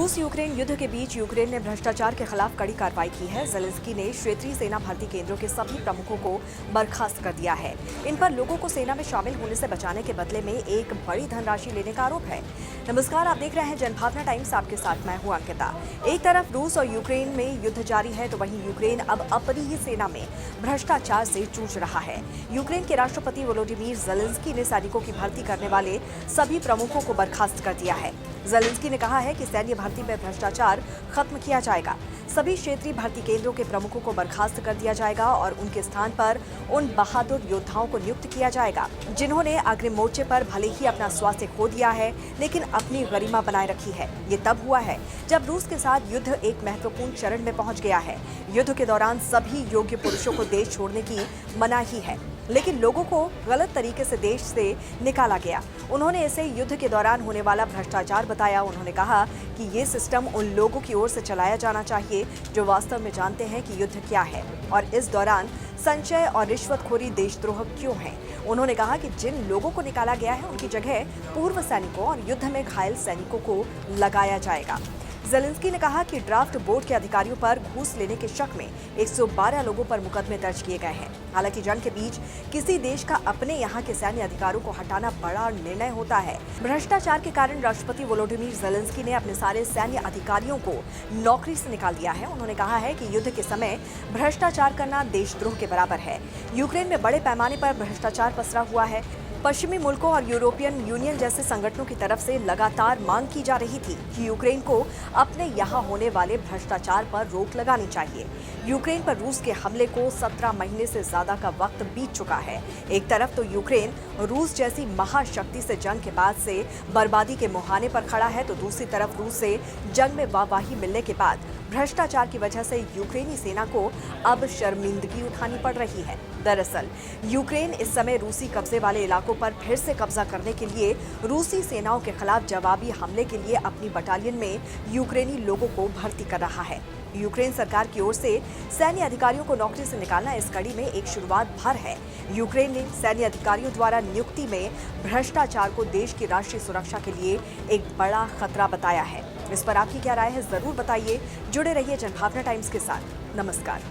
रूस यूक्रेन युद्ध के बीच यूक्रेन ने भ्रष्टाचार के खिलाफ कड़ी कार्रवाई की है। ज़ेलेंस्की ने क्षेत्रीय सेना भर्ती केंद्रों के सभी प्रमुखों को बर्खास्त कर दिया है। इन पर लोगों को सेना में शामिल होने से बचाने के बदले में एक बड़ी धनराशि लेने का आरोप है। नमस्कार, आप देख रहे हैं जनभावना टाइम्स। आपके साथ मैं हूं अंकिता। एक तरफ रूस और यूक्रेन में युद्ध जारी है तो वहीं यूक्रेन अब अपनी ही सेना में भ्रष्टाचार से जूझ रहा है। यूक्रेन के राष्ट्रपति वोलोडिमीर ज़ेलेंस्की ने सैनिकों की भर्ती करने वाले सभी प्रमुखों को बर्खास्त कर दिया है। ज़ेलेंस्की ने कहा है कि सैन्य भर्ती में भ्रष्टाचार खत्म किया जाएगा। सभी क्षेत्रीय भर्ती केंद्रों के प्रमुखों को बर्खास्त कर दिया जाएगा और उनके स्थान पर उन बहादुर योद्धाओं को नियुक्त किया जाएगा जिन्होंने अग्रिम मोर्चे पर भले ही अपना स्वास्थ्य खो दिया है लेकिन अपनी गरिमा बनाए रखी है। ये तब हुआ है जब रूस के साथ युद्ध एक महत्वपूर्ण चरण में पहुंच गया है। युद्ध के दौरान सभी योग्य पुरुषों को देश छोड़ने की मनाही है, लेकिन लोगों को गलत तरीके से देश से निकाला गया। उन्होंने इसे युद्ध के दौरान होने वाला भ्रष्टाचार बताया। उन्होंने कहा कि ये सिस्टम उन लोगों की ओर से चलाया जाना चाहिए जो वास्तव में जानते हैं कि युद्ध क्या है और इस दौरान संचय और रिश्वतखोरी देशद्रोह क्यों है। उन्होंने कहा कि जिन लोगों को निकाला गया है उनकी जगह पूर्व सैनिकों और युद्ध में घायल सैनिकों को लगाया जाएगा। ज़ेलेंस्की ने कहा कि ड्राफ्ट बोर्ड के अधिकारियों पर घूस लेने के शक में 112 लोगों पर मुकदमे दर्ज किए गए हैं। हालांकि जंग के बीच किसी देश का अपने यहाँ के सैन्य अधिकारियों को हटाना बड़ा निर्णय होता है। भ्रष्टाचार के कारण राष्ट्रपति वोलोडिमीर ज़ेलेंस्की ने अपने सारे सैन्य अधिकारियों को नौकरी से निकाल दिया है। उन्होंने कहा है कि युद्ध के समय भ्रष्टाचार करना देशद्रोह के बराबर है। यूक्रेन में बड़े पैमाने पर भ्रष्टाचार पसरा हुआ है। पश्चिमी मुल्कों और यूरोपियन यूनियन जैसे संगठनों की तरफ से लगातार मांग की जा रही थी कि यूक्रेन को अपने यहाँ होने वाले भ्रष्टाचार पर रोक लगानी चाहिए। यूक्रेन पर रूस के हमले को 17 महीने से ज्यादा का वक्त बीत चुका है। एक तरफ तो यूक्रेन रूस जैसी महाशक्ति से जंग के बाद से बर्बादी के मुहाने पर खड़ा है, तो दूसरी तरफ रूस से जंग में वाहवाही मिलने के बाद भ्रष्टाचार की वजह से यूक्रेनी सेना को अब शर्मिंदगी उठानी पड़ रही है। दरअसल यूक्रेन इस समय रूसी कब्जे वाले इलाकों पर फिर से कब्जा करने के लिए रूसी सेनाओं के खिलाफ जवाबी हमले के लिए अपनी बटालियन में यूक्रेनी लोगों को भर्ती कर रहा है। यूक्रेन सरकार की ओर से सैन्य अधिकारियों को नौकरी से निकालना इस कड़ी में एक शुरुआत भर है। यूक्रेन ने सैन्य अधिकारियों द्वारा नियुक्ति में भ्रष्टाचार को देश की राष्ट्रीय सुरक्षा के लिए एक बड़ा खतरा बताया है। इस पर आपकी क्या राय है, जरूर बताइए। जुड़े रहिए जनभावना टाइम्स के साथ। नमस्कार।